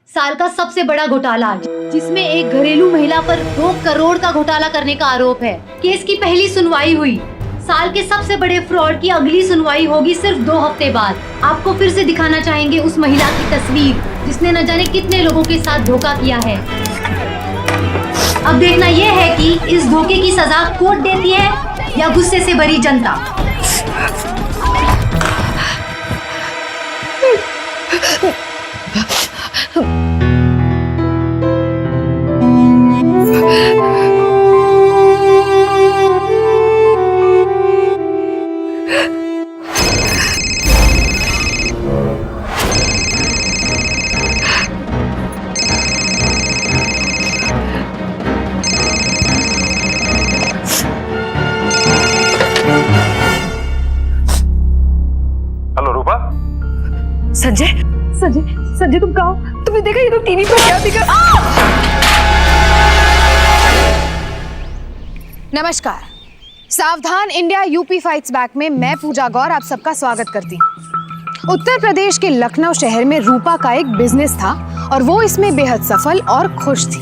साल का सबसे बड़ा घोटाला जिसमें एक घरेलू महिला पर 2 करोड़ का घोटाला करने का आरोप है। केस की पहली सुनवाई हुई। साल के सबसे बड़े फ्रॉड की अगली सुनवाई होगी सिर्फ 2 हफ्ते बाद। आपको फिर से दिखाना चाहेंगे उस महिला की तस्वीर जिसने न जाने कितने लोगों के साथ धोखा किया है। अब देखना यह है कि इस धोखे की सजा कोर्ट देती है या गुस्से से भरी जनता। हेलो रूपा। संजय संजय संजय तुम कहाँ हो? तुमने देखा ये तो टीवी पर क्या दिखा? नमस्कार, सावधान इंडिया यूपी फाइट्स बैक में मैं पूजा गौर आप सबका स्वागत करती हूँ। उत्तर प्रदेश के लखनऊ शहर में रूपा का एक बिजनेस था और वो इसमें बेहद सफल और खुश थी।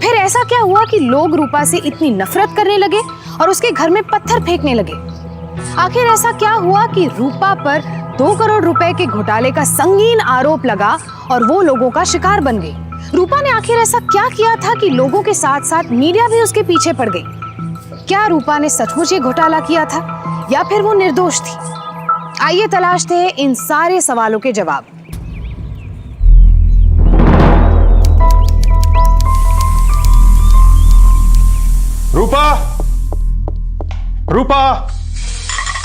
फिर ऐसा क्या हुआ कि लोग रूपा से इतनी नफरत करने लगे और उसके घर में पत्थर फेंकने लगे। आखिर ऐसा क्या हुआ कि रूपा पर 2 करोड़ रुपए के घोटाले का संगीन आरोप लगा और वो लोगों का शिकार बन गई। रूपा ने आखिर ऐसा क्या किया था कि लोगों के साथ साथ मीडिया भी उसके पीछे पड़ गई? क्या रूपा ने सचमुच ये घोटाला किया था या फिर वो निर्दोष थी? आइए तलाशते हैं इन सारे सवालों के जवाब। रूपा, रूपा,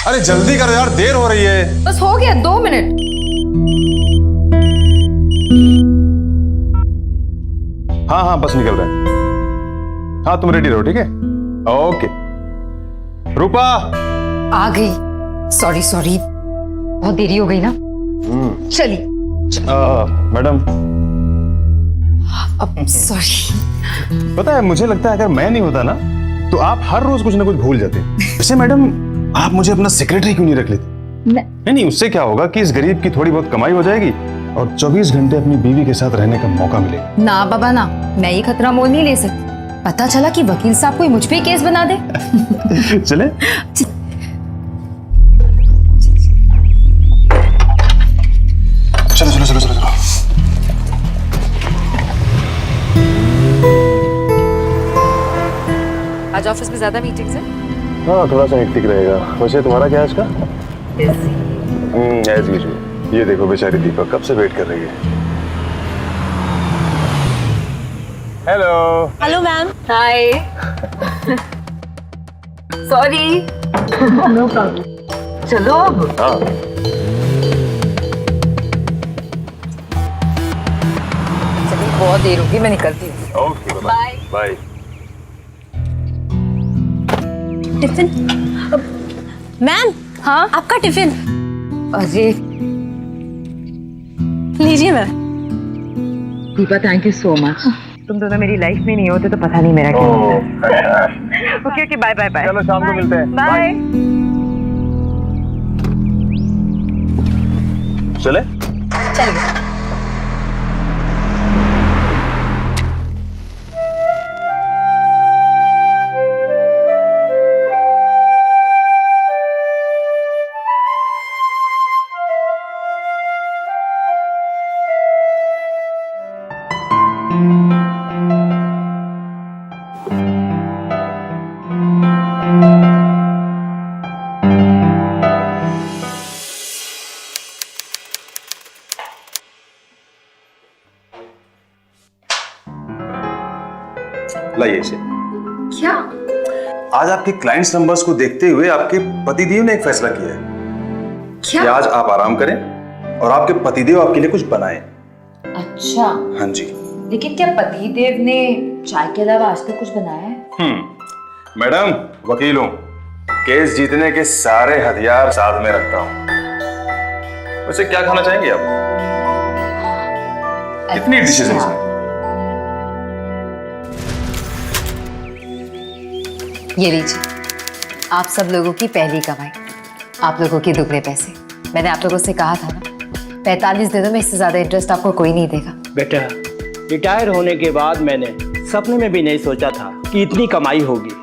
अरे जल्दी करो यार, देर हो रही है। बस हो गया 2 मिनट। हाँ हाँ बस निकल रहे हैं। हाँ तुम रेडी रहो, ठीक है? ओके। रूपा आ गई। सॉरी बहुत देरी हो गई ना। चलिए। मैडम अब सॉरी। पता है, मुझे लगता है अगर मैं नहीं होता ना तो आप हर रोज कुछ ना कुछ भूल जाते। वैसे मैडम, आप मुझे अपना सेक्रेटरी क्यों नहीं रख लेते? नहीं, उससे क्या होगा कि इस गरीब की थोड़ी बहुत कमाई हो जाएगी और 24 घंटे अपनी बीवी के साथ रहने का मौका मिलेगा। ना बाबा ना, मैं ये खतरा मोल नहीं ले सकती। पता चला कि वकील साहब कोई मुझ पे केस बना दे। चले? चलो चलो चलो चलो चलो। आज ऑफिस में ज्यादा मीटिंग्स हैं? हाँ थोड़ा सा हेक्टिक रहेगा। वैसे तुम्हारा क्या है आज का? As usual. ये देखो बेचारी दीपक कब से वेट कर रही है। Hello. Hello ma'am. Hi. Sorry. No problem. चलो अब। हाँ चलिए, बहुत देर होगी, मैं निकलती हूँ। Okay bye bye. Tiffin ma'am. हाँ आपका टिफिन अरे लीजिए ma'am. Deepa, thank you so much. तुम दोनों मेरी लाइफ में नहीं होते तो पता नहीं मेरा क्या होता। Okay okay, bye bye bye. चलो शाम को मिलते हैं। बाय। चले? चलिए। लाइए इसे। क्या? आज आपके क्लाइंट्स नंबर्स को देखते हुए आपके पतिदेव ने एक फैसला किया है कि आज आप आराम करें और आपके पतिदेव आपके लिए कुछ बनाएं। अच्छा, हाँ जी। लेकिन क्या पतिदेव ने चाय के अलावा आज तक कुछ बनाया है? मैडम, वकील हूं, केस जीतने के सारे हथियार साथ में रखता हूं। वैसे क्या खाना चाहेंगे आप? कितनी डिशेज हैं इसमें? ये लीजिए, आप सब लोगों की पहली कमाई, आप लोगों के दुगने पैसे। मैंने आप लोगों से कहा था ना, 45 दिनों में इससे ज्यादा इंटरेस्ट आपको कोई नहीं देगा। बेटा, रिटायर होने के बाद मैंने सपने में भी नहीं सोचा था कि इतनी कमाई होगी।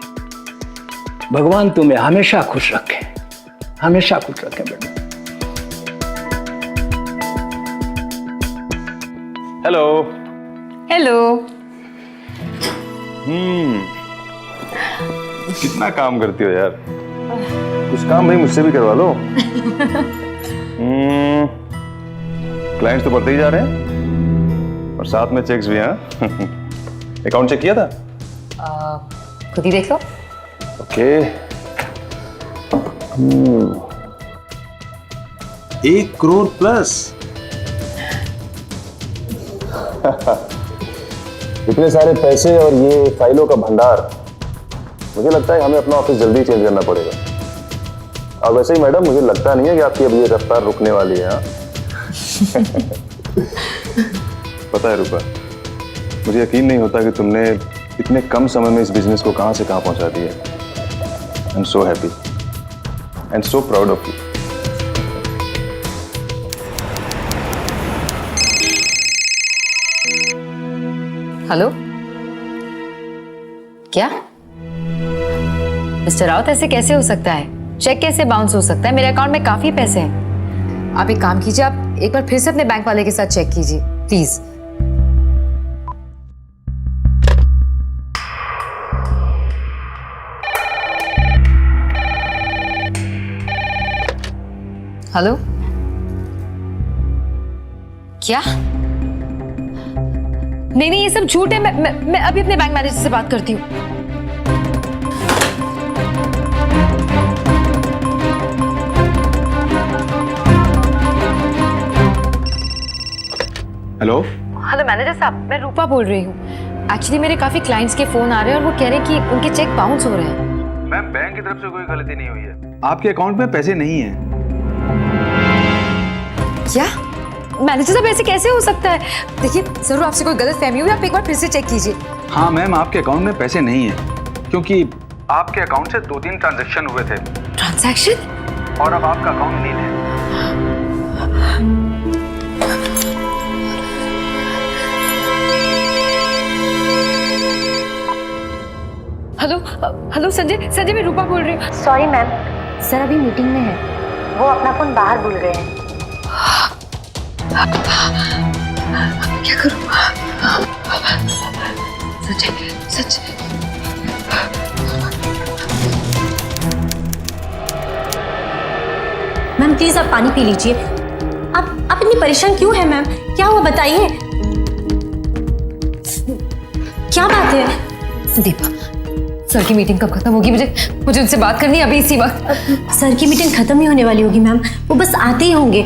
भगवान तुम्हें हमेशा खुश रखे, हमेशा खुश रखे बेटा। हेलो। हेलो। कितना काम करती हो यार, कुछ काम भाई मुझसे भी करवा लो। क्लाइंट्स तो बढ़ते ही जा रहे हैं और साथ में चेक्स भी हैं। अकाउंट चेक किया था? खुद ही देख लो। ओके। 1 करोड़ प्लस। इतने सारे पैसे और ये फाइलों का भंडार, मुझे लगता है हमें अपना ऑफिस जल्दी चेंज करना पड़ेगा। और वैसे ही मैडम, मुझे लगता नहीं है कि आपकी अब ये रफ्तार रुकने वाली है। पता है रूपा, मुझे यकीन नहीं होता कि तुमने इतने कम समय में इस बिजनेस को कहां से कहां पहुंचा दिया। I am so happy and so proud of you. Hello, क्या मिस्टर राउत, ऐसे कैसे हो सकता है? चेक कैसे बाउंस हो सकता है? मेरे अकाउंट में काफी पैसे हैं। आप एक काम कीजिए, आप एक बार फिर से अपने बैंक वाले के साथ चेक कीजिए प्लीज। हेलो, क्या? नहीं, ये सब झूठ है। मैं अभी अपने बैंक मैनेजर से बात करती हूँ। हेलो मैनेजर साहब, मैं रूपा बोल रही हूँ। एक्चुअली मेरे काफी क्लाइंट्स के फोन आ रहे हैं और वो कह रहे हैं कि उनके चेक बाउंस हो रहे हैं। मैम, बैंक की तरफ से कोई गलती नहीं हुई है, आपके अकाउंट में पैसे नहीं है। क्या? मैनेजर साहब, ऐसे कैसे हो सकता है? देखिए, जरूर आपसे कोई गलत फहमी हुई, आप एक बार फिर से चेक कीजिए। हाँ मैम, आपके अकाउंट में पैसे नहीं है क्योंकि आपके अकाउंट से 2-3 ट्रांजैक्शन हुए थे ट्रांजैक्शन? और अब आपका अकाउंट नील है। हेलो संजय, मैं रूपा बोल रही हूँ। सॉरी मैम, सर अभी मीटिंग में है, वो अपना फोन बाहर भूल गए हैं। क्या करूं? सच। मैम प्लीज आप पानी पी लीजिए। आप इतनी परेशान क्यों हैं मैम? क्या हुआ बताइए, क्या बात है? दीपा, सर की मीटिंग कब खत्म होगी? मुझे उनसे बात करनी है अभी इसी वक्त। सर की मीटिंग खत्म ही होने वाली होगी मैम, वो बस आते ही होंगे।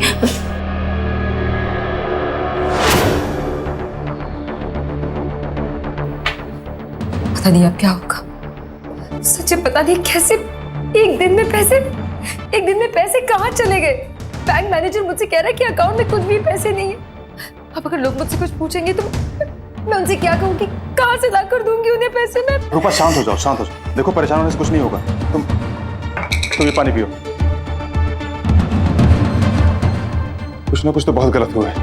पता नहीं अब क्या होगा। सच्चे पता नहीं कैसे एक दिन में पैसे कहाँ चले गए। बैंक मैनेजर मुझसे कह रहा है कि अकाउंट में कुछ भी पैसे नहीं है। अब अगर लोग मुझसे कुछ पूछेंगे तो मैं उनसे क्या कहूँगी? कहाँ से ला कर दूंगी उन्हें पैसे? मैं रूपा, शांत हो जाओ। देखो, परेशान होने से कुछ नहीं होगा। तुम ये पानी पियो। कुछ ना कुछ तो बहुत गलत हुआ है।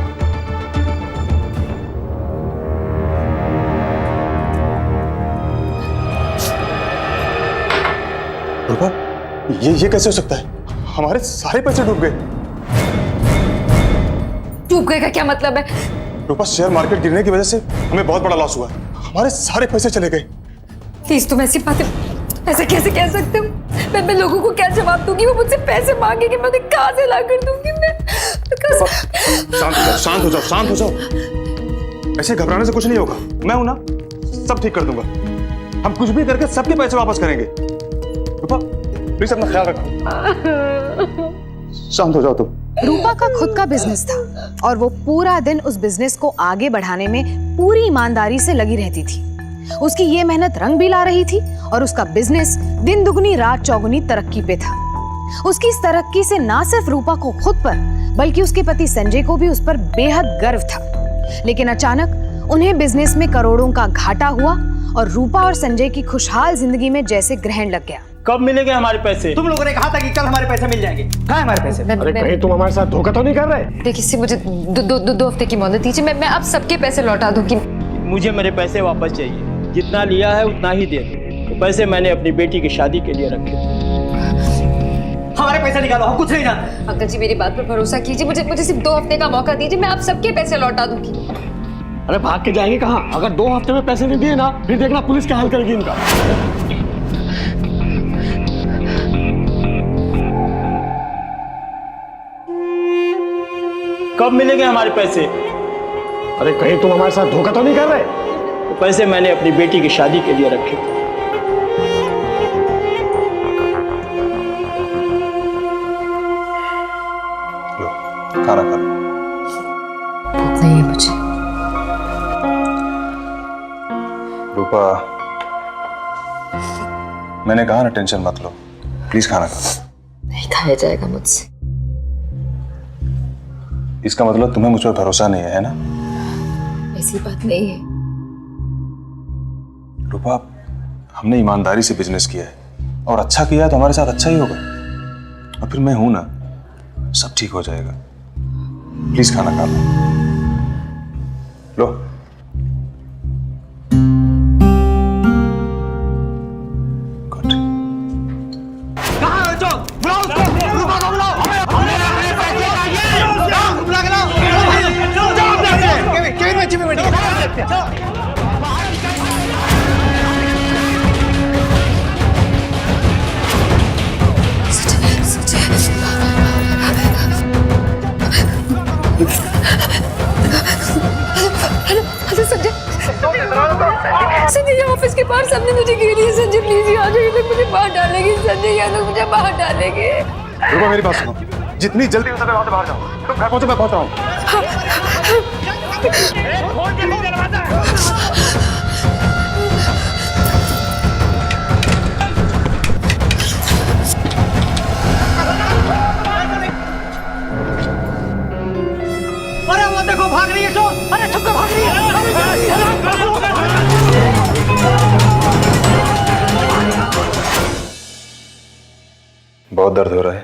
रूपा, ये कैसे हो सकता है? हमारे सारे पैसे डूब गए। डूब गए का क्या मतलब है? रूपा, शेयर मार्केट गिरने की वजह से हमें बहुत बड़ा लॉस हुआ। हमारे सारे पैसे चले गए। प्लीज, तुम ऐसी बातें ऐसे कैसे कह सकते हो? मैं लोगों को क्या जवाब दूंगी? वो मुझसे पैसे मांगेंगे, मैं उन्हें कहाँ से ला कर दूंगी? शांत हो जाओ। ऐसे घबराने से कुछ नहीं होगा। मैं हूं ना, सब ठीक कर दूंगा। हम कुछ भी करके सबके पैसे वापस करेंगे। रूपा, प्लीज अपना ख्याल रखो। शांत हो जाओ तुम। रूपा का खुद का बिजनेस था और वो पूरा दिन उस बिजनेस को आगे बढ़ाने में पूरी ईमानदारी से लगी रहती थी। उसकी ये मेहनत रंग भी ला रही थी और उसका बिजनेस दिन दुगनी रात चौगुनी तरक्की पे था। उसकी इस तरक्की से ना सिर्फ रूपा को खुद पर बल्कि उसके पति संजय को भी उस पर बेहद गर्व था। लेकिन अचानक उन्हें बिजनेस में करोड़ों का घाटा हुआ और रूपा और संजय की खुशहाल जिंदगी में जैसे ग्रहण लग गया। कब मिलेंगे हमारे पैसे? तुम लोगों ने कहा था कि कल हमारे पैसे मिल जाएंगे, कहाँ है हमारे पैसे? अरे कहीं तुम हमारे साथ धोखा तो नहीं कर रहे? देखिए सी मुझे दो हफ्ते की मोहलत दीजिए, मैं आप सबके पैसे लौटा दूंगी। मुझे मेरे पैसे वापस चाहिए, जितना लिया है उतना ही दे दो। तो पैसे मैंने अपनी बेटी की शादी के लिए रखे थे। हमारे पैसे निकालो, हम कुछ नहीं जानते। अंकल जी मेरी बात पर भरोसा कीजिए, मुझे सिर्फ 2 हफ्ते का मौका दीजिए, मैं आप सबके पैसे लौटा दूंगी। अरे भाग के जाएंगे कहाँ? अगर 2 हफ्ते में पैसे नहीं दिए ना, फिर देखना पुलिस क्या हाल करेगी इनका। कब मिलेंगे हमारे पैसे? अरे कहीं तुम हमारे साथ धोखा तो नहीं कर रहे? तो पैसे मैंने अपनी बेटी की शादी के लिए रखे थे। लो खाना खा लो। भूख नहीं है मुझे। रूपा, मैंने कहा ना टेंशन मत लो, प्लीज खाना खा। नहीं खाया जाएगा मुझसे। इसका मतलब तुम्हें मुझ पर भरोसा नहीं है ना? ऐसी बात नहीं है। रूपा, हमने ईमानदारी से बिजनेस किया है और अच्छा किया है तो हमारे साथ अच्छा ही होगा। और फिर मैं हूं ना, सब ठीक हो जाएगा। प्लीज खाना खा लो। लो। गुड। कहाँ है जो? बुलाओ उसको, रूपा को बुलाओ। बुला के लाओ। केविन बच्ची में बैठिए। संजय ऑफिस के बाहर सबने मुझे घेरी है। संजय प्लीज यहाँ जो ये लोग मुझे बाहर डालेंगे। संजय यहाँ लोग मुझे बाहर डालेंगे। रूपा मेरी बात सुनो, जितनी जल्दी हो सके वहां से बाहर जाओ। तुम घर पहुंचो, मैं पहुंच रहा हूं। अरे वो देखो भाग रही है तो, अरे छुप के भाग रही है। बहुत दर्द हो रहा है,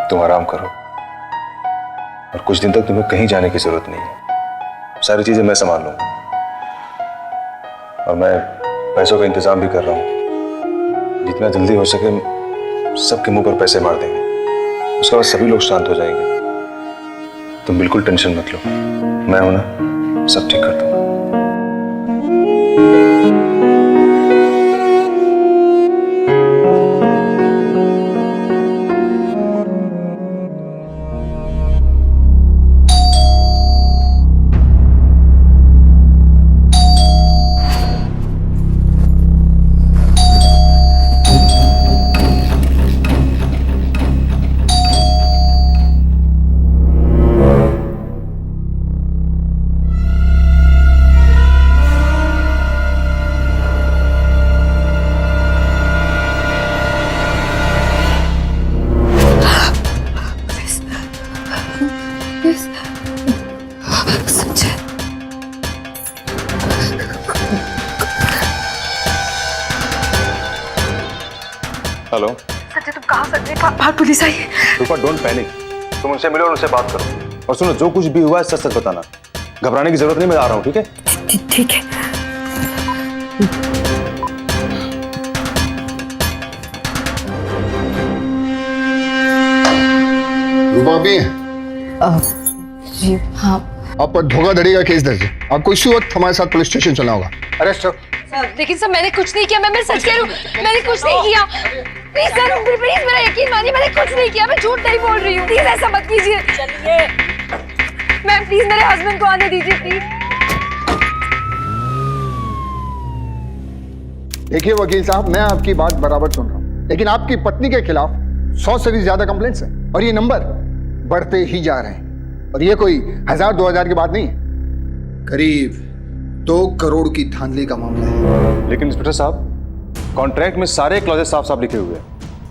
तुम आराम करो और कुछ दिन तक तुम्हें कहीं जाने की जरूरत नहीं है। सारी चीजें मैं संभाल लूंगा और मैं पैसों का इंतजाम भी कर रहा हूं। जितना जल्दी हो सके सबके मुंह पर पैसे मार देंगे, उसके बाद सभी लोग शांत हो जाएंगे। तुम बिल्कुल टेंशन मत लो, मैं हूं ना, सब ठीक कर दूंगा। हेलो संजय तुम कहाँ? संजय बाहर पुलिस आई है। रूपा, डोंट पैनिक, तुम उनसे मिलो और उनसे बात करो। और सुनो, जो कुछ भी हुआ है सच सच बताना, घबराने की जरूरत नहीं, मैं आ रहा हूँ। ठीक है? ठीक है। रूपा भी जी हाँ। आप पर धोखाधड़ी का केस दर्ज है। आपको इसी वक्त हमारे साथ पुलिस स्टेशन चलना होगा। अरेस्ट हो। लेकिन सर मैंने कुछ नहीं किया। मैं सच कह रही हूँ, मैंने कुछ नहीं किया। प्लीज सर, प्लीज मेरा यकीन मानिए, मैंने कुछ नहीं किया। मैं झूठ नहीं बोल रही हूँ। प्लीज ऐसा मत कीजिए। चलिए मैम, प्लीज मेरे हस्बैंड को आने दीजिए प्लीज। देखिए वकील साहब, मैं आपकी बात बराबर सुन रहा हूँ, लेकिन आपकी पत्नी के खिलाफ 100 से भी ज्यादा कंप्लेंट्स हैं और ये नंबर बढ़ते ही जा रहे हैं। और ये कोई 1000-2000 की बात नहीं है, करीब 2 करोड़ की धांधली का मामला है। लेकिन इंस्पेक्टर साहब, कॉन्ट्रैक्ट में सारे क्लॉजेस साफ साफ लिखे हुए हैं।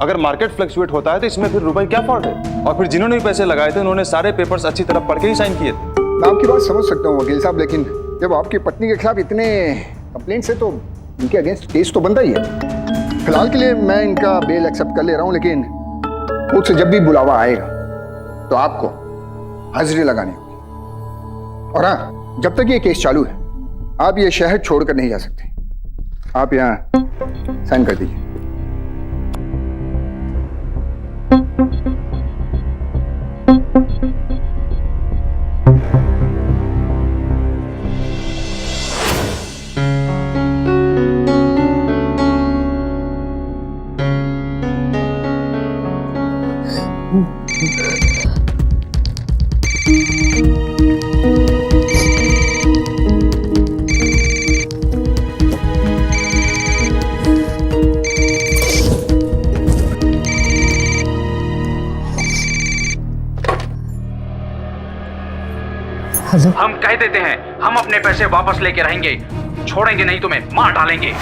अगर मार्केट फ्लक्चुएट होता है तो इसमें फिर रुपए क्या फॉल्ट है? और फिर जिन्होंने भी पैसे लगाए थे उन्होंने सारे पेपर्स अच्छी तरह पढ़ के ही साइन किए थे। मैं आपकी बात समझ सकता हूँ वकील साहब, लेकिन जब आपकी पत्नी के खिलाफ इतने कंप्लेंट्स है तो इनके अगेंस्ट केस तो बनता ही है। फिलहाल के लिए मैं इनका बेल एक्सेप्ट कर ले रहा हूं, लेकिन कोर्ट से जब भी बुलावा आएगा तो आपको हाजिरी लगानी होगी। और हाँ, जब तक ये केस चालू है आप ये शहर छोड़कर नहीं जा सकते। आप यहाँ साइन कर दीजिए। हम कह देते हैं हम अपने पैसे वापस लेके रहेंगे, छोड़ेंगे नहीं, तुम्हें मार डालेंगे।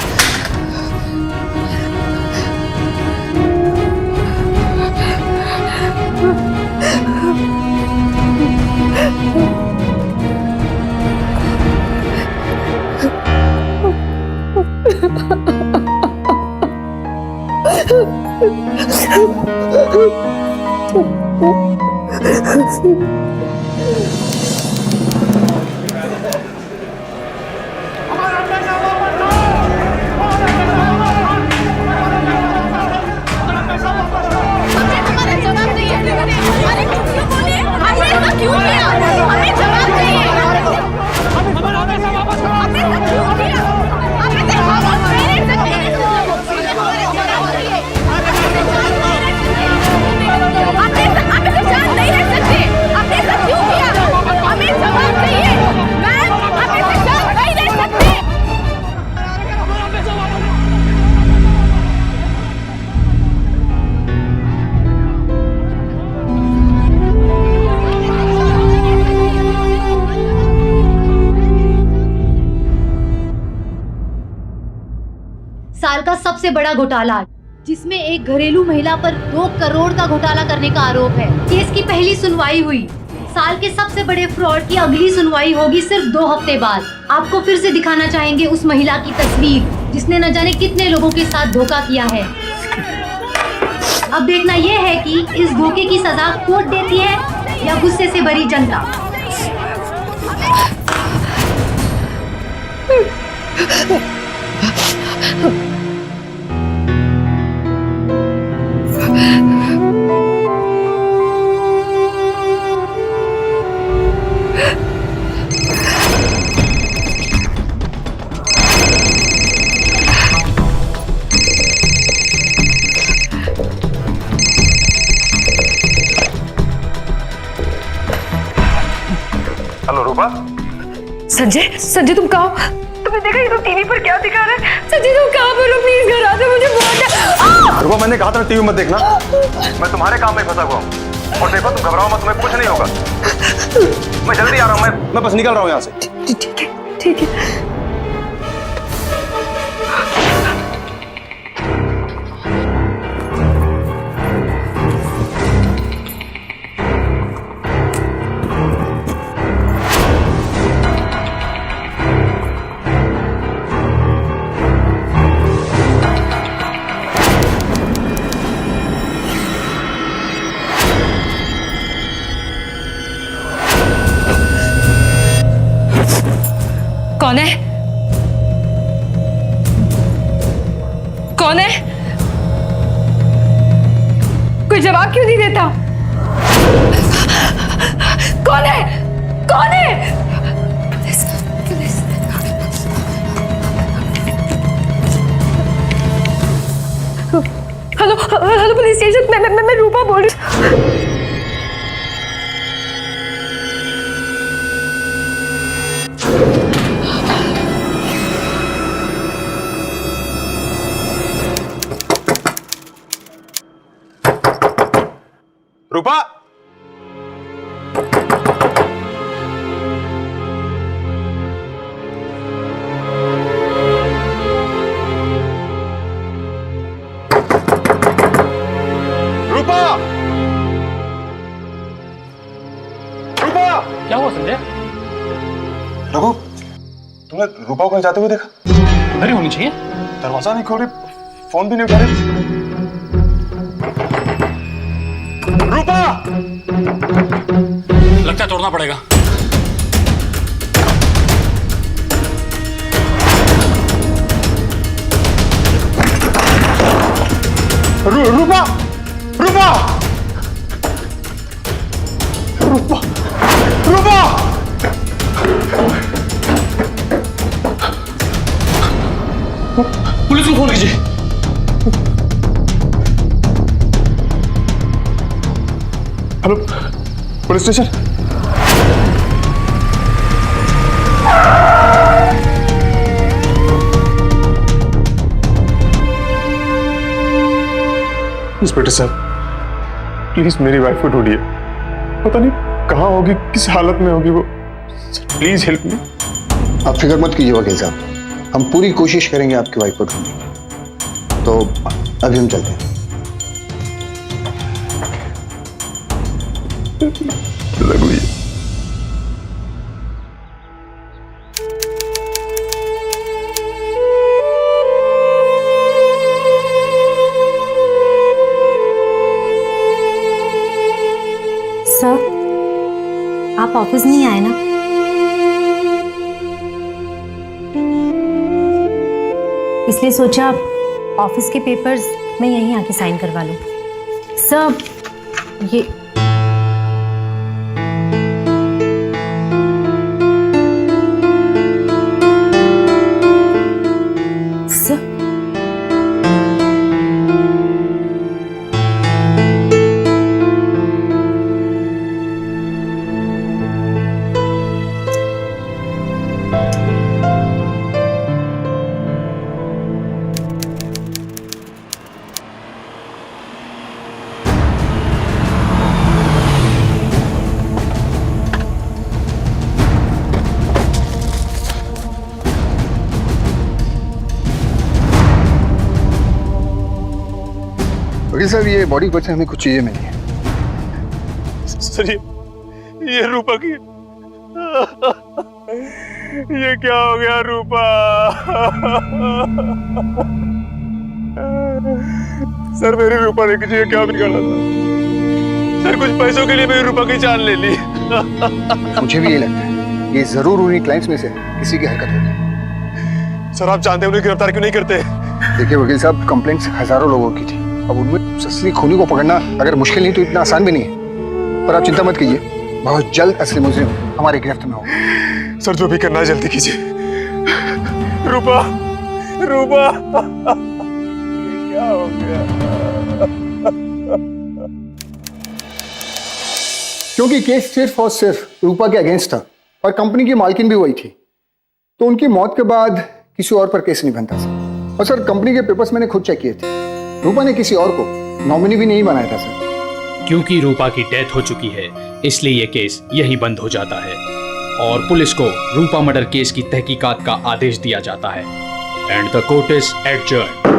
साल का सबसे बड़ा घोटाला, जिसमें एक घरेलू महिला पर 2 करोड़ का घोटाला करने का आरोप है। केस की पहली सुनवाई हुई। साल के सबसे बड़े फ्रॉड की अगली सुनवाई होगी सिर्फ 2 हफ्ते बाद। आपको फिर से दिखाना चाहेंगे उस महिला की तस्वीर जिसने न जाने कितने लोगों के साथ धोखा किया है। अब देखना यह है कि इस धोखे की सजा कोर्ट देती है या गुस्से से भरी जनता। हेलो रूपा। संजय, संजय तुम कहाँ हो? तुमने देखा ये लोग टीवी पर क्या दिखा रहे हैं? संजय तुम कहाँ पर हो? प्लीज घर आ जाओ, मुझे बहुत रूपा, मैंने कहा था टीवी मत देखना, मैं तुम्हारे काम में फंसा हुआ हूँ। और देखो तुम घबराओ मत, तुम्हें कुछ नहीं होगा। मैं जल्दी आ रहा हूँ, मैं बस निकल रहा हूँ यहाँ से। ठीक है, ठीक है। कौन है? कौन है? कोई जवाब क्यों नहीं देता? कौन है? कौन है? Police, police. Hello, hello police station, मैं रूपा बोल रही हूँ। रूपा, रूपा, रूपा। क्या हुआ संजय? रघु, तुमने रूपा को कहीं जाते हुए देखा? घर ही होनी चाहिए। दरवाजा नहीं खोल रही, फोन भी नहीं उठा रही। रूपा! लगता है तोड़ना पड़ेगा। रूपा! रूपा! रूपा! रूपा! पुलिस को फोन कीजिए। Hello, police station. इंस्पेक्टर साहब, प्लीज मेरी वाइफ को ढूंढिए। पता नहीं कहाँ होगी, किस हालत में होगी वो। Please help me. आप फिक्र मत कीजिए वकील साहब, हम पूरी कोशिश करेंगे आपकी वाइफ को ढूंढने की। तो अभी हम चलते हैं। लगू ये। सर, आप ऑफिस नहीं आए ना? इसलिए सोचा ऑफिस के पेपर्स मैं यहीं आके साइन करवा लूं। सर, ये सर, वकील साहब, ये बॉडी पर से हमें कुछ चीजें मिली हैं। सर, ये रूपा की, ये क्या हो गया रूपा? सर, मेरी रूपा ने किसी क्या बिगाड़ा था? सर, कुछ पैसों के लिए मेरी रूपा की जान ले ली। मुझे भी ये लगता है ये जरूर उन्हीं क्लाइंट्स में से किसी की हरकत होगी। सर, आप जानते हैं उन्हें गिरफ्तार क्यों नहीं करते? देखिए वकील साहब, कंप्लेंट्स हजारों लोगों की थी। अब उनमें असली खूनी को पकड़ना अगर मुश्किल नहीं तो इतना आसान भी नहीं है। पर आप चिंता मत कीजिए, बहुत जल्द असली मुजरिम हमारे गिरफ्त में होगा। सर, जो भी करना है जल्दी कीजिए। रूपा! रूपा! क्या हो गया? क्योंकि केस सिर्फ और सिर्फ रूपा के अगेंस्ट था और कंपनी की मालकिन भी वही थी, तो उनकी मौत के बाद किसी और पर केस नहीं बनता सर। और सर, कंपनी के पेपर्स मैंने खुद चेक किए थे, रूपा ने किसी और को नॉमिनी भी नहीं बनाया था सर। क्योंकि रूपा की डेथ हो चुकी है, इसलिए ये केस यहीं बंद हो जाता है और पुलिस को रूपा मर्डर केस की तहकीकात का आदेश दिया जाता है। And the court is adjourned.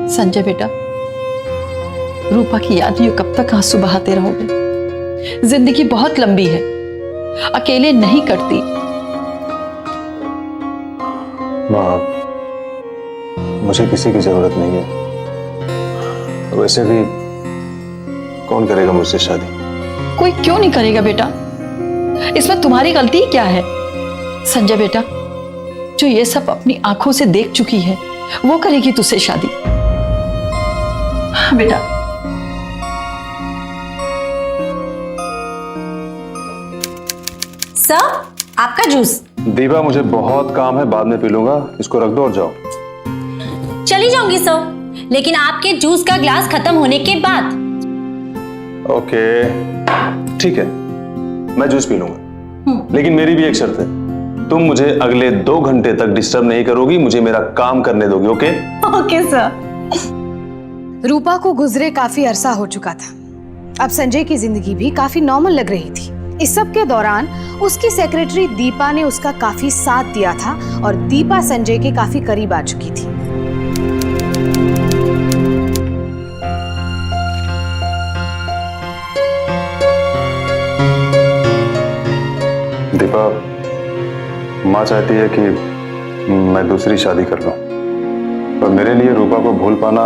Sanjay बेटा, रूपा की याद में कब तक आंसू बहाते रहोगे? जिंदगी बहुत लंबी है, अकेले नहीं कटती। माँ, मुझे किसी की जरूरत नहीं है। वैसे भी कौन करेगा मुझसे शादी? कोई क्यों नहीं करेगा बेटा? इसमें तुम्हारी गलती क्या है? संजय बेटा, जो ये सब अपनी आंखों से देख चुकी है वो करेगी तुझसे शादी। हाँ बेटा। सर, आपका जूस। दीपा, मुझे बहुत काम है, बाद में पी लूंगा। इसको रख दो और जाओ। चली जाऊंगी सर, लेकिन आपके जूस का ग्लास खत्म होने के बाद। ओके, ठीक है, मैं जूस पी लूंगा, लेकिन मेरी भी एक शर्त है। तुम मुझे अगले 2 घंटे तक डिस्टर्ब नहीं करोगी, मुझे मेरा काम करने दोगी। Okay okay sir. रूपा को गुजरे काफी अरसा हो चुका था। अब संजय की जिंदगी भी काफी नॉर्मल लग रही थी। इस सब के दौरान उसकी सेक्रेटरी दीपा ने उसका काफी साथ दिया था और दीपा संजय के काफी करीब आ चुकी थी। दीपा, माँ चाहती है कि मैं दूसरी शादी कर लूं, पर मेरे लिए रूपा को भूल पाना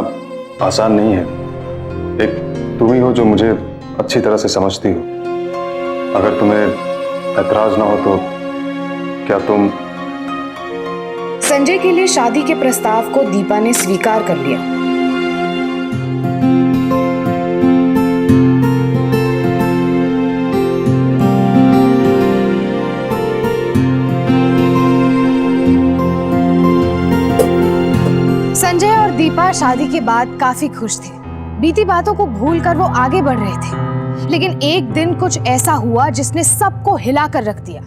आसान नहीं है। एक तुम ही हो जो मुझे अच्छी तरह से समझती हो। अगर तुम्हें ऐतराज ना हो तो क्या तुम... संजय के लिए शादी के प्रस्ताव को दीपा ने स्वीकार कर लिया। संजय और दीपा शादी के बाद काफी खुश थे। बीती बातों को भूलकर वो आगे बढ़ रहे थे, लेकिन एक दिन कुछ ऐसा हुआ जिसने सबको हिलाकर रख दिया।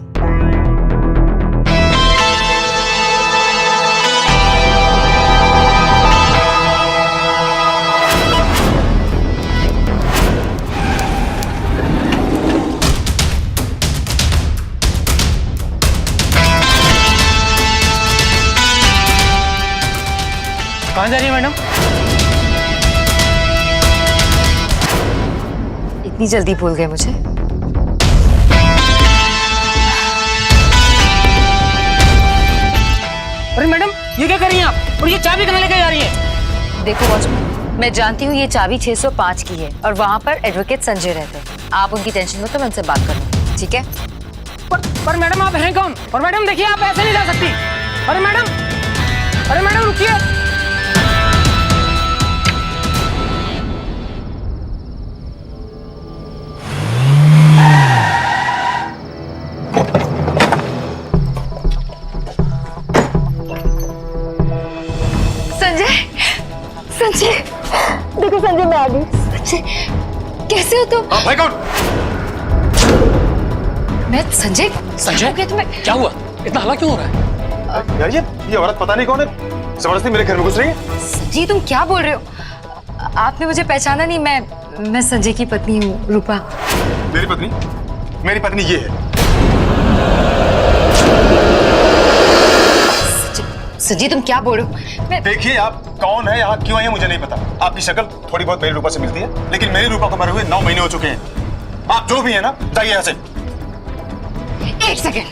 कहाँ जा रही है मैडम? इतनी जल्दी भूल गए मुझे? अरे मैडम, ये क्या कर रही हैं आप? और ये चाबी कहाँ लेकर जा रही है? देखो वॉचमैन, मैं जानती हूँ ये चाबी 605 की है और वहाँ पर एडवोकेट संजय रहते हैं। आप उनकी टेंशन मत लो, मैं उनसे बात कर लूँगी, ठीक है? पर मैडम आप हैं कौन? और मैडम देखिए, आप ऐसे नहीं जा सकती। अरे मैडम रुकिए। संजय, देखो संजय, मैं आ गई। संजय, कैसे हो तुम? भाई कौन? मैं संजय। तुम्हें क्या हुआ? इतना हल्ला क्यों हो रहा है? यार ये औरत पता नहीं कौन है, जबरदस्ती मेरे घर में घुस रही है। संजय, तुम क्या बोल रहे हो? आपने मुझे पहचाना नहीं। मैं संजय की पत्नी हूँ, रूपा। मेरी पत्नी? मेरी पत्नी ये है। संजय, तुम क्या बोल रहे हो? देखिए, आप कौन है, यहाँ क्यों आए मुझे नहीं पता। आपकी शक्ल थोड़ी बहुत मेरी रूपा से मिलती है, लेकिन मेरी रूपा को मरे हुए 9 महीने हो चुके हैं। आप जो भी है ना, जाइए यहाँ से। एक सेकेंड,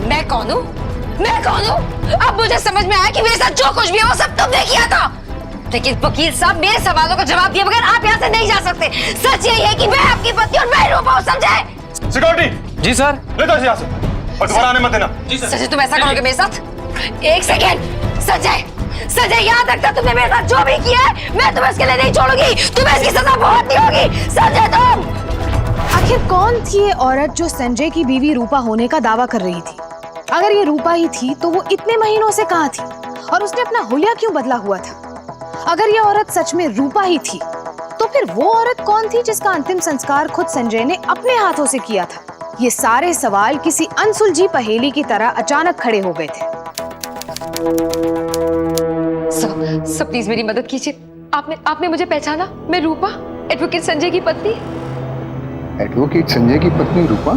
मैं कौन हूँ? अब मुझे समझ में आया कि मेरे साथ जो कुछ भी है वो सब तुमने किया था। लेकिन वकील साहब, मेरे सवालों का जवाब दिए बगैर आप यहाँ से नहीं जा सकते। सच यही है कि मैं आपकी पत्नी और मैं रूपा हूँ, समझे? सिक्योरिटी। जी सर। ले जाओ यहाँ से और दोबारा आने मत देना। संजय, तुम ऐसा करोगे मेरे साथ? एक सेकेंड, संजय, याद रखना, तुमने मेरे साथ जो भी किया है मैं तुम्हें इसके लिए नहीं छोड़ूंगी। तुम्हें इसकी सजा भुगतनी होगी। संजय, तुम आखिर कौन थी ये औरत जो संजय की बीवी रूपा होने का दावा कर रही थी? अगर ये रूपा ही थी तो वो इतने महीनों से कहाँ थी और उसने अपना हुलिया क्यों बदला हुआ था? अगर ये औरत सच में रूपा ही थी तो फिर वो औरत कौन थी जिसका अंतिम संस्कार खुद संजय ने अपने हाथों से किया था? ये सारे सवाल किसी अनसुलझी पहेली की तरह अचानक खड़े हो गए थे। सब प्लीज मेरी मदद कीजिए। आपने मुझे पहचाना? मैं रूपा, एडवोकेट संजय की पत्नी। एडवोकेट संजय की पत्नी रूपा?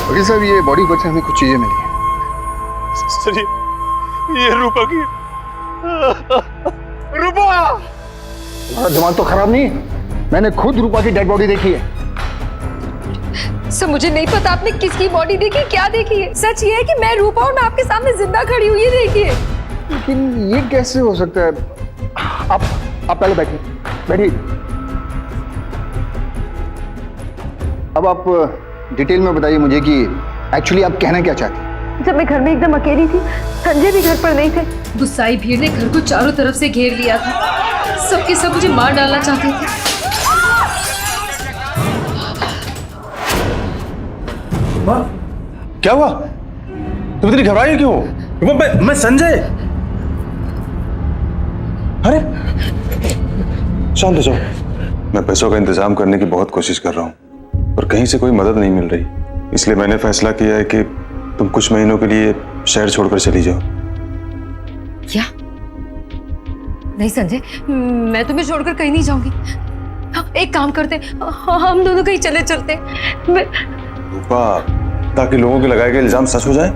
वकील साहब, ये बॉडी पर से हमें कुछ चीजें मिली हैं। सर, ये रूपा की... रूपा! तुम्हारा दिमाग तो खराब नहीं है? मैंने खुद रूपा की डेड बॉडी देखी है। सर, मुझे नहीं पता आपने किसकी बॉडी देखी, क्या देखी है। सच ये है कि मैं रूपा और मैं आपके सामने जिंदा खड़ी हुई, ये देखिए। लेकिन ये कैसे हो सकता है? आप पहले बैठिए। अब आप डिटेल में बताइए मुझे कि एक्चुअली आप कहना क्या चाहती हैं? जब मैं घर में एकदम अकेली थी, संजय भी घर पर नहीं थे। गुस्साई भीड़ ने घर को चारों तरफ से घेर लिया था। सबके सब मुझे मार डालना चाहते थे। क्या हुआ? तुम इतनी घबराई क्यों? मैं संजय। अरे शांत हो जाओ। मैं पैसों का इंतजाम करने की बहुत कोशिश कर रहा हूँ और कहीं से कोई मदद नहीं मिल रही, इसलिए मैंने फैसला किया है कि तुम कुछ महीनों के लिए शहर छोड़कर चली जाओ। क्या? नहीं संजय, मैं तुम्हें छोड़कर कहीं नहीं जाऊंगी। एक काम करते, हम दोनों कहीं चले चलते। रूपा, ताकि लोगों के लगाए गए इल्जाम सच हो जाए।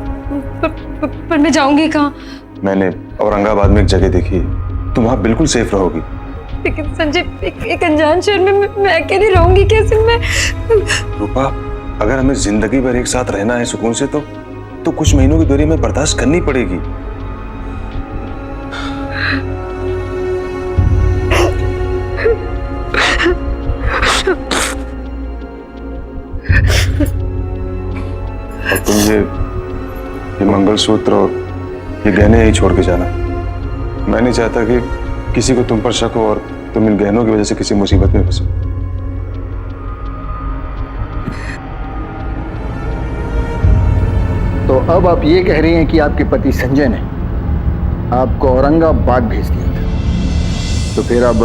पर मैं जाऊंगी कहाँ? मैंने औरंगाबाद में एक जगह देखी है, तुम वहां बिल्कुल सेफ रहोगी। लेकिन संजय, एक अनजान शहर में मैं अकेली रहूंगी कैसे? मैं रूपा, अगर हमें जिंदगी भर एक साथ रहना है सुकून से, तो कुछ महीनों की दूरी में बर्दाश्त करनी पड़ेगी। और तुम ये मंगलसूत्र और ये गहने यही छोड़ के जाना। मैं नहीं चाहता कि किसी को तुम पर शक हो और तुम इन गहनों की वजह से किसी मुसीबत में फंसो। तो अब आप ये कह रही हैं कि आपके पति संजय ने आपको औरंगाबाद भेज दिया था, तो फिर अब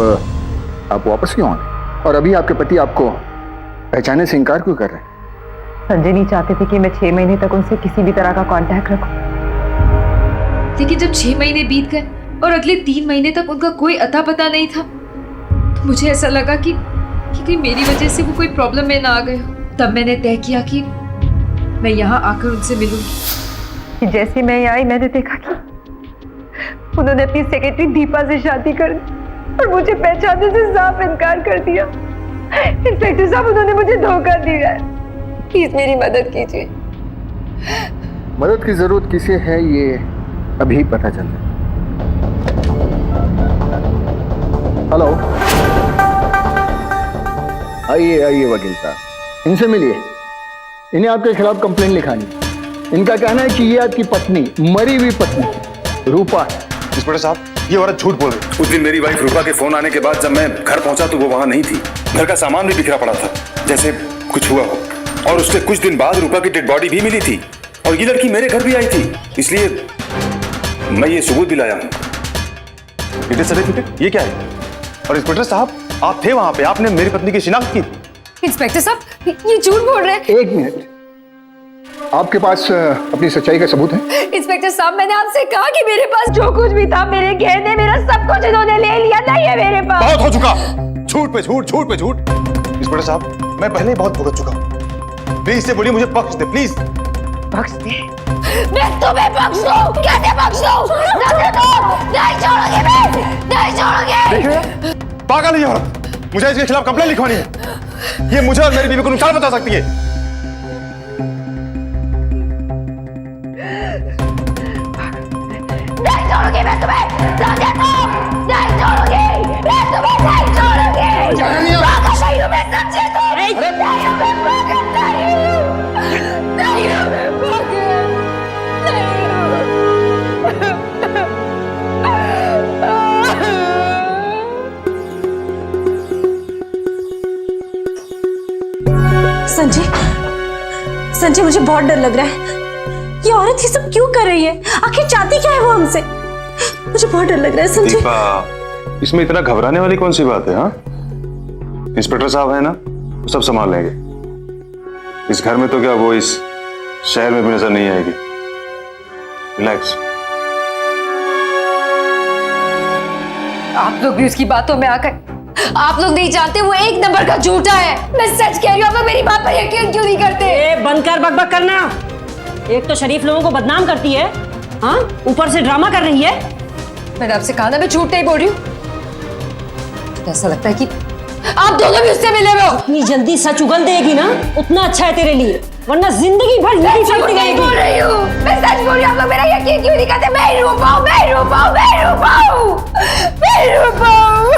आप वापस क्यों आ गए? और अभी आपके पति आपको पहचाने से इनकार क्यों कर रहे हैं? संजय नहीं चाहते थे कि मैं 6 महीने तक उनसे किसी भी तरह का कांटेक्ट रखूं। लेकिन जब 6 महीने बीत गए और अगले 3 महीने तक उनका कोई अता पता नहीं था, तो मुझे ऐसा लगा कि कहीं मेरी वजह से वो कोई प्रॉब्लम में ना आ गए। तब मैंने तय किया कि मैं यहाँ आकर उनसे मिलूंगी। जैसे मैं यहाँ आई, मैंने देखा कि उन्होंने अपनी सेक्रेटरी दीपा से शादी कर दी और मुझे पहचानने से साफ इनकार कर दिया। इंस्पेक्टर साहब, उन्होंने मुझे धोखा दिया है। प्लीज मेरी मदद कीजिए। मदद की जरूरत किसे है ये अभी पता चल रहा है। हेलो, आइए आइए वकील साहब, इनसे मिलिए। इन्हें आपके खिलाफ कंप्लेंट लिखानी है। इनका कहना है कि ये आपकी पत्नी, मरी हुई पत्नी रूपा है। इंस्पेक्टर साहब, ये औरत झूठ बोल रही। उस दिन मेरी वाइफ रूपा के फोन आने के बाद जब मैं घर पहुंचा तो वो वहां नहीं थी। घर का सामान भी बिखरा पड़ा था, जैसे कुछ हुआ हो। और उसके कुछ दिन बाद रूपा की डेड बॉडी भी मिली थी और ये लड़की मेरे घर भी आई थी, इसलिए मैं ये सबूत भी लाया हूँ। सर्टिफिकेट ये क्या है? और इंस्पेक्टर साहब, आप थे वहां पे, आपने मेरी पत्नी की शिनाख्त की। इंस्पेक्टर साहब, ये झूठ बोल रहे हैं। एक मिनट, आपके पास अपनी सच्चाई का सबूत है? इंस्पेक्टर साहब, मैंने आपसे कहा कि मेरे पास जो कुछ भी था, मेरे गहने, मेरा सब कुछ इन्होंने ले लिया। नहीं है मेरे पास। बहुत हो चुका, झूठ पे झूठ, झूठ पे झूठ। इंस्पेक्टर साहब, मैं पहले ही बहुत भुगत चुका हूँ। प्लीज से बोलिए, मुझे बख्श दे, प्लीज। बख्श दे? मैं तुम्हें बख्श दूं? कैसे बख्श दूं? नहीं छोड़ूंगी मैं, नहीं छोड़ूंगी। पागल है ये औरत, मुझे इसके खिलाफ कंप्लेंट लिखवानी है। ये मुझे और मेरी बीवी को नुकसान पहुंचा सकती है। नहीं छोड़ूंगी मैं तुम्हें, संजय को नहीं छोड़ूंगी, मैं तुम्हें नहीं छोड़ूंगी। पागल नहीं हूं मैं, संजय को नहीं हूं मैं, पागल नहीं हूं, नहीं हूं मैं पागल, संजय, संजय मुझे बहुत डर लग रहा है। ये औरत ये सब क्यों कर रही है? आखिर चाहती क्या है वो हमसे? मुझे बहुत डर लग रहा है संजय। दीपा, इसमें इतना घबराने वाली कौन सी बात है? हाँ, इंस्पेक्टर साहब है ना, वो सब संभाल लेंगे। इस घर में तो क्या, वो इस शहर में भी नजर नहीं आएगी। रिलैक्स। आप लोग भी उसकी बातों में आकर, आप लोग नहीं जानते वो एक नंबर का झूठा है। मैं सच कह रही हूँ, आप लोग मेरी बात पर यकीन क्यों नहीं करते? बंद कर बकबक करना। एक तो शरीफ लोगों को बदनाम करती है, हाँ, ऊपर से ड्रामा कर रही है। मैंने आपसे कहा ना, मैं झूठ नहीं बोल रही हूँ। ऐसा लगता है कि आप दोनों भी उससे मिले हो। इतनी जल्दी सच उगल देगी ना, उतना अच्छा है तेरे लिए, वरना जिंदगी भर मैं झूठ नहीं बोल रही हूँ, मैं सच बोल रही हूँ। आप लोग मेरा यकीन क्यों नहीं करते? मैं रूपा हूँ, मैं रूपा हूँ, मैं रूपा हूँ, मैं रूपा हूँ।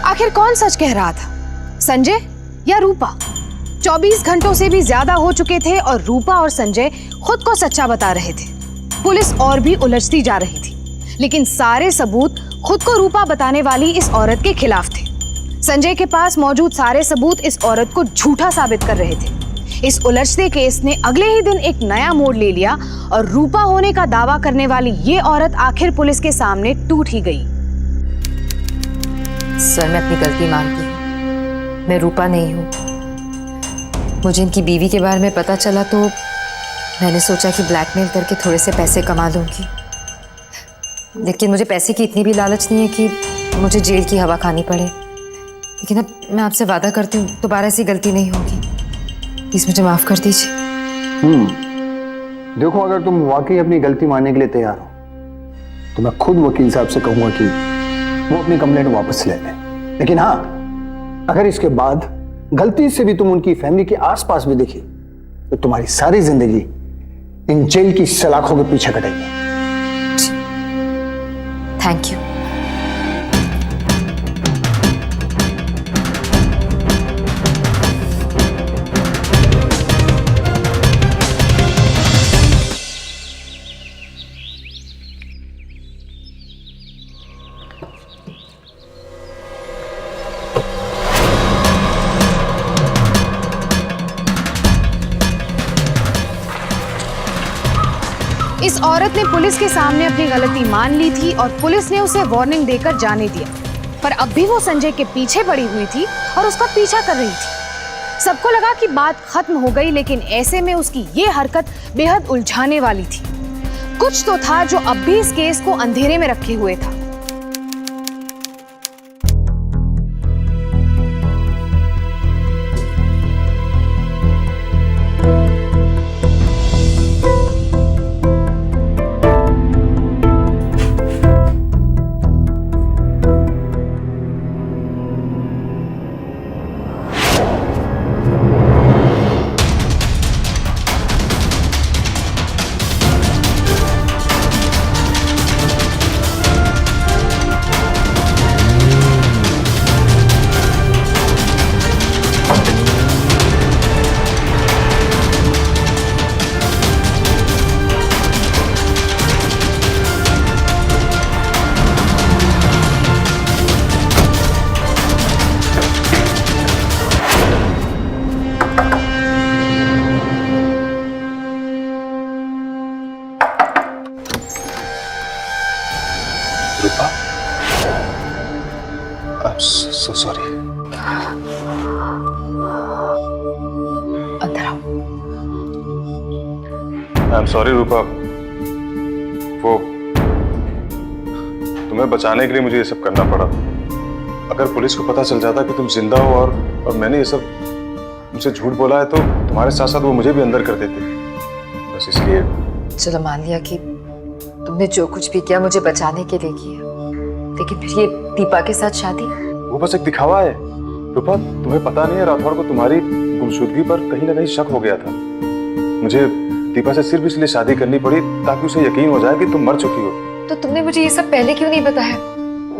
आखिर कौन सच कह रहा था, संजय या रूपा? 24 घंटों से भी ज्यादा हो चुके थे और रूपा और संजय खुद को सच्चा बता रहे थे। पुलिस और भी उलझती जा रही थी, लेकिन सारे सबूत खुद को रूपा बताने वाली इस औरत के खिलाफ थे। संजय के पास मौजूद सारे सबूत इस औरत को झूठा साबित कर रहे थे। इस उलझते केस ने अगले ही दिन एक नया मोड़ ले लिया और रूपा होने का दावा करने वाली ये औरत आखिर पुलिस के सामने टूट ही गई। सर, मैं अपनी गलती मानती हूँ, मैं रूपा नहीं हूँ। मुझे इनकी बीवी के बारे में पता चला तो मैंने सोचा कि ब्लैकमेल करके थोड़े से पैसे कमा लूंगी, लेकिन मुझे पैसे की इतनी भी लालच नहीं है कि मुझे जेल की हवा खानी पड़े। लेकिन अब मैं आपसे वादा करती हूँ दोबारा ऐसी गलती नहीं होगी, प्लीज मुझे माफ कर दीजिए। देखो, अगर तुम वाकई अपनी गलती मानने के लिए तैयार हो तो मैं खुद वकील साहब से कहूंगा कि वो अपनी कंप्लेंट वापस ले लें। लेकिन हाँ, अगर इसके बाद गलती से भी तुम उनकी फैमिली के आसपास भी दिखी तो तुम्हारी सारी जिंदगी इन जेल की सलाखों के पीछे कटेगी। Thank you. इस औरत ने पुलिस के सामने अपनी गलती मान ली थी और पुलिस ने उसे वार्निंग देकर जाने दिया, पर अब भी वो संजय के पीछे पड़ी हुई थी और उसका पीछा कर रही थी। सबको लगा कि बात खत्म हो गई, लेकिन ऐसे में उसकी ये हरकत बेहद उलझाने वाली थी। कुछ तो था जो अब भी इस केस को अंधेरे में रखे हुए था। रूपा, I'm so sorry. अंदर आओ। I'm sorry रूपा, वो तुम्हें बचाने के लिए मुझे ये सब करना पड़ा। अगर पुलिस को पता चल जाता कि तुम जिंदा हो और मैंने ये सब मुझसे झूठ बोला है तो तुम्हारे साथ साथ वो मुझे भी अंदर कर देते। बस इसलिए चलो मान लिया कि तुमने जो कुछ भी किया मुझे बचाने के लिए किया, लेकिन फिर ये दीपा के साथ शादी? वो बस एक दिखावा है रूपा। तुम्हें पता नहीं है, राठौर को तुम्हारी गुमशुदगी पर कहीं ना कहीं शक हो गया था। मुझे दीपा से सिर्फ इसलिए शादी करनी पड़ी ताकि उसे यकीन हो जाए कि तुम मर चुकी हो। तो तुमने मुझे ये सब पहले क्यों नहीं बताया?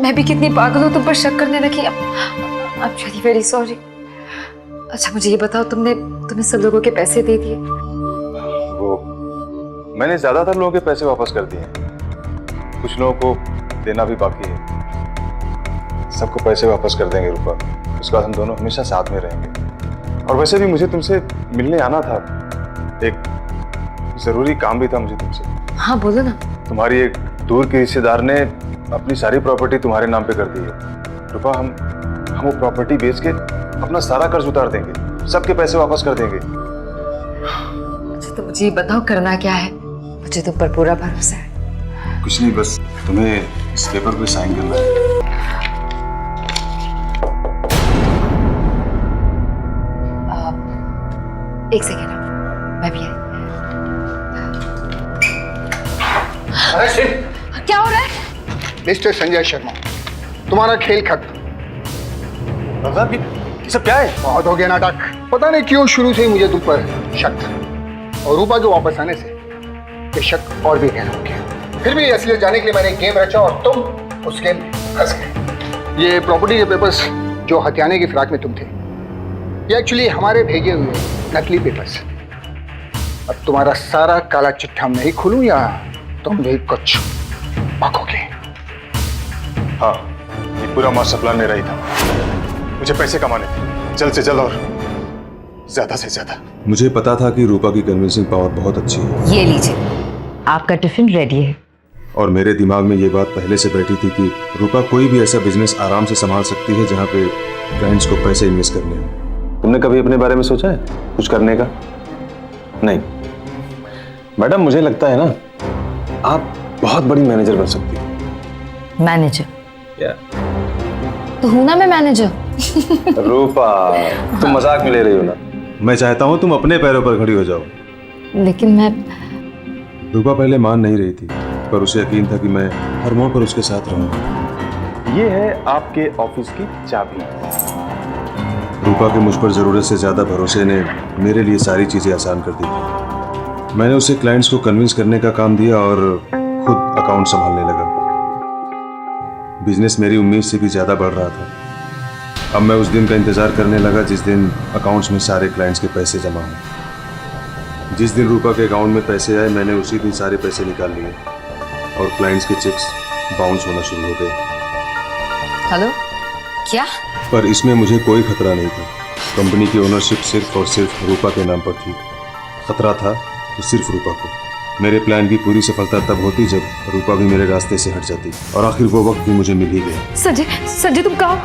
मैं भी कितनी पागल हूँ तुम पर शक करने लगी। अब चली वेरी सॉरी। अच्छा मुझे ये बताओ, तुमने सब लोगों के पैसे दे दिए? वो मैंने ज्यादातर लोगों के पैसे वापस कर दिए, कुछ लोगों को देना भी बाकी है। सबको पैसे वापस कर देंगे रूपा, उसके बाद हम दोनों हमेशा साथ में रहेंगे। और वैसे भी मुझे तुमसे मिलने आना था, एक जरूरी काम भी था मुझे तुमसे। हाँ बोलो ना। तुम्हारी एक दूर की रिश्तेदार ने अपनी सारी प्रॉपर्टी तुम्हारे नाम पे कर दी है रूपा। हम वो प्रॉपर्टी बेच के अपना सारा कर्ज उतार देंगे, सबके पैसे वापस कर देंगे। अच्छा तो मुझे ये बताओ करना क्या है? मुझे तुम पर पूरा भरोसा है। कुछ नहीं, बस तुम्हें इस पेपर पे साइन करना है। एक सेकेंड, मैं भी आई। क्या हो रहा है? मिस्टर संजय शर्मा, तुम्हारा खेल खत्म। ये सब क्या है? बहुत हो गया नाटक। पता नहीं क्यों शुरू से ही मुझे तुम पर शक था, और रूपा के वापस आने से ये शक और भी गहरा हो गया। फिर भी असलियत जाने के लिए मैंने गेम रचा और तुम उस गेम में फंस गए। ये प्रॉपर्टी के पेपर्स जो हथियाने की फिराक में तुम थे, ये एक्चुअली हमारे भेजे हुए नकली पेपर्स। अब तुम्हारा सारा काला चिट्ठा मैं ही खोलूं या तुम भी कुछ पाकोगे? हाँ, ये पूरा मास्टर प्लान मेरा ही था। मुझे पैसे कमाने थे, जल्द से जल्द और ज्यादा से ज्यादा। मुझे पता था कि रूपा की कन्विंसिंग पावर बहुत अच्छी है। ये लीजिए, आपका टिफिन रेडी है। और मेरे दिमाग में ये बात पहले से बैठी थी कि रूपा कोई भी ऐसा बिजनेस आराम से संभाल सकती है जहाँ पे क्लाइंट्स को पैसे इन्वेस्ट करने हैं। तुमने कभी अपने बारे में सोचा है कुछ करने का? नहीं मैडम, मुझे लगता है ना आप बहुत बड़ी मैनेजर बन सकती हो। मैनेजर? क्या? तो हूं ना मैं मैनेजर। रूपा, तुम मजाक में ले रही हो ना? मैं चाहता हूँ तुम अपने पैरों पर खड़ी हो जाओ। लेकिन मैं... रूपा पहले मान नहीं रही थी, पर उसे यकीन था कि मैं हर मोड़ पर उसके साथ रहूंगा। ये है आपके ऑफिस की चाबी। रूपा के मुझ पर जरूरत से ज्यादा भरोसे ने मेरे लिए सारी चीजें आसान कर दी थी। मैंने उसे क्लाइंट्स को कन्विंस करने का काम दिया और खुद अकाउंट संभालने लगा। बिजनेस मेरी उम्मीद से भी ज्यादा बढ़ रहा था। अब मैं उस दिन का इंतजार करने लगा जिस दिन अकाउंट्स में सारे क्लाइंट्स के पैसे जमा हों। जिस दिन रूपा के अकाउंट में पैसे आए, मैंने उसी दिन सारे पैसे निकाल लिए और क्लाइंट्स के चेक्स बाउंस होना शुरू हो गए। हेलो, क्या? पर इसमें मुझे कोई खतरा नहीं था। कंपनी की ओनरशिप सिर्फ और सिर्फ रूपा के नाम पर थी। खतरा था तो सिर्फ रूपा को। मेरे प्लान की पूरी सफलता तब होती जब रूपा भी मेरे रास्ते से हट जाती, और आखिर वो वक्त भी मुझे मिल ही गया। संजय तुम कहाँ?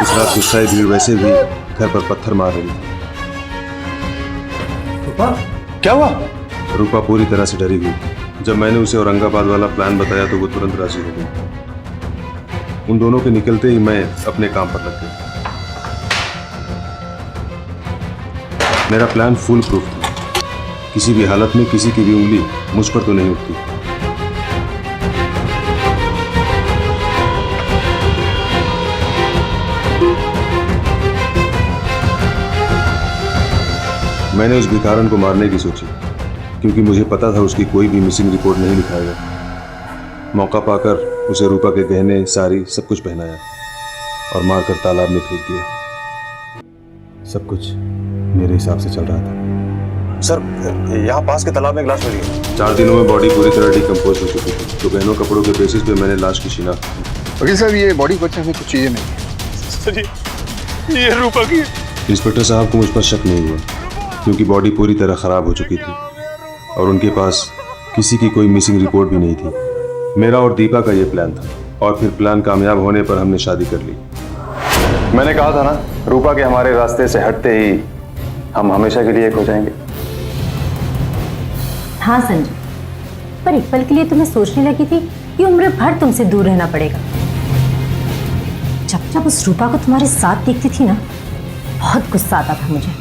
इस रात गुस्साई भीड़ वैसे भी घर पर पत्थर मार रही थी। रूपा, क्या हुआ? रूपा पूरी तरह से डरी हुई। जब मैंने उसे औरंगाबाद वाला प्लान बताया तो वो तुरंत राजी हो गई। उन दोनों के निकलते ही मैं अपने काम पर लग गया। मेरा प्लान फुल प्रूफ था। किसी भी हालत में किसी की भी उंगली मुझ पर तो नहीं उठती। मैंने उस भिखारन को मारने की सोची, क्योंकि मुझे पता था उसकी कोई भी मिसिंग रिपोर्ट नहीं लिखाएगा। मौका पाकर उसे रूपा के गहने, साड़ी, सब कुछ पहनाया और मारकर तालाब में फेंक दिया। सब कुछ मेरे हिसाब से चल रहा था। सर, यहाँ पास के तालाब में एक लाश मिली है। 4 दिनों में बॉडी पूरी तरह डिकम्पोज हो चुकी थी, तो गहनों कपड़ों के बेसिस पे मैंने लाश की शिनाख्त की। वकील साहब, ये बॉडी बचने में कुछ चीजें नहीं है। ये रूपा की। इंस्पेक्टर साहब को मुझ पर शक नहीं हुआ, क्योंकि बॉडी पूरी तरह खराब हो चुकी थी और उनके पास किसी की कोई मिसिंग रिपोर्ट भी नहीं थी। मेरा और दीपा का ये प्लान था, और फिर प्लान कामयाब होने पर हमने शादी कर ली। मैंने कहा था ना, रूपा के हमारे रास्ते से हटते ही हम हमेशा के लिए एक हो जाएंगे। हाँ संजय, पर एक पल के लिए तुम्हें सोचने लगी थी कि उम्र भर तुमसे दूर रहना पड़ेगा। जब जब उस रूपा को तुम्हारे साथ देखती थी ना, बहुत गुस्सा आता था मुझे।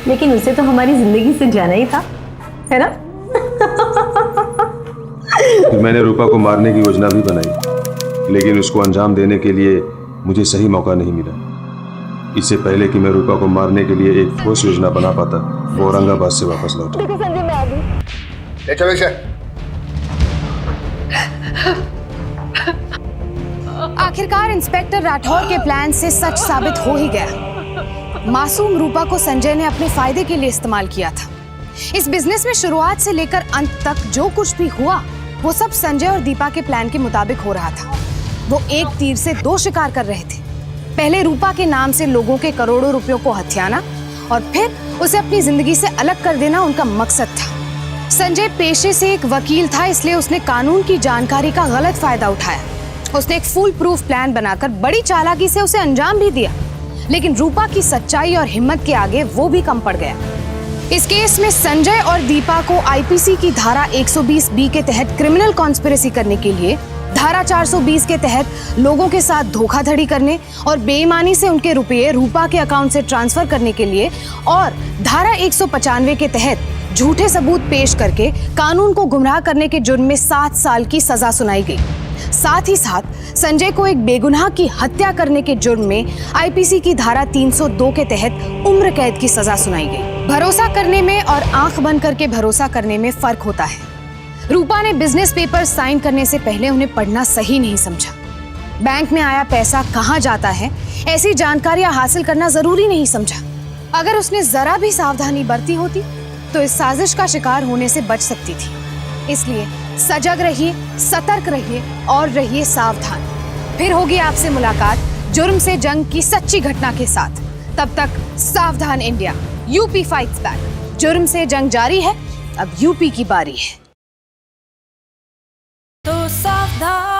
लेकिन उसे तो हमारी जिंदगी से जाना ही था, है ना? फिर मैंने रूपा को मारने की योजना भी बनाई, लेकिन उसको अंजाम देने के लिए मुझे सही मौका नहीं मिला। इससे पहले कि मैं रूपा को मारने के लिए एक ठोस योजना बना पाता, वो औरंगाबाद से वापस लौटा। देखो संजय, मैं आ गई। ले चलो इसे। आखिरकार इंस्पेक्टर राठौर के प्लान से सच साबित हो ही गया। मासूम रूपा को संजय ने अपने फायदे के लिए इस्तेमाल किया था। इस बिजनेस में शुरुआत से लेकर अंत तक जो कुछ भी हुआ, वो सब संजय और दीपा के प्लान के मुताबिक हो रहा था। वो एक तीर से 2 शिकार कर रहे थे। पहले रूपा के नाम से लोगों के करोड़ों रुपयों को हथियाना, और फिर उसे अपनी जिंदगी से अलग कर देना उनका मकसद था। संजय पेशे से एक वकील था, इसलिए उसने कानून की जानकारी का गलत फायदा उठाया। उसने एक फुल प्रूफ प्लान बनाकर बड़ी चालाकी से उसे अंजाम भी दिया, लेकिन रूपा की सच्चाई और हिम्मत के आगे वो भी कम पड़ गया। इस केस में संजय और दीपा को आईपीसी की धारा 120B के तहत क्रिमिनल कॉन्स्पिरेसी करने के लिए, धारा 420 के तहत लोगों के साथ धोखाधड़ी करने और बेईमानी से उनके रुपये रूपा के अकाउंट से ट्रांसफर करने के लिए, और धारा 195 के तहत झूठे सबूत पेश करके कानून को गुमराह करने के जुर्म में 7 साल की सजा सुनाई गई। साथ ही साथ संजय को एक बेगुनाह की हत्या करने के जुर्म में आईपीसी की धारा 302 के तहत उम्र कैद की सजा सुनाई गई। भरोसा करने में और आंख बंद करके भरोसा करने में फर्क होता है। रूपा ने बिजनेस पेपर साइन करने से पहले उन्हें पढ़ना सही नहीं समझा। बैंक में आया पैसा कहाँ जाता है, ऐसी जानकारियां हासिल करना जरूरी नहीं समझा। अगर उसने जरा भी सावधानी बरती होती तो इस साजिश का शिकार होने से बच सकती थी। इसलिए सजग रहिए, सतर्क रहिए और रहिए सावधान। फिर होगी आपसे मुलाकात जुर्म से जंग की सच्ची घटना के साथ। तब तक सावधान इंडिया, यूपी फाइट्स बैक। जुर्म से जंग जारी है, अब यूपी की बारी है। तो सावधान।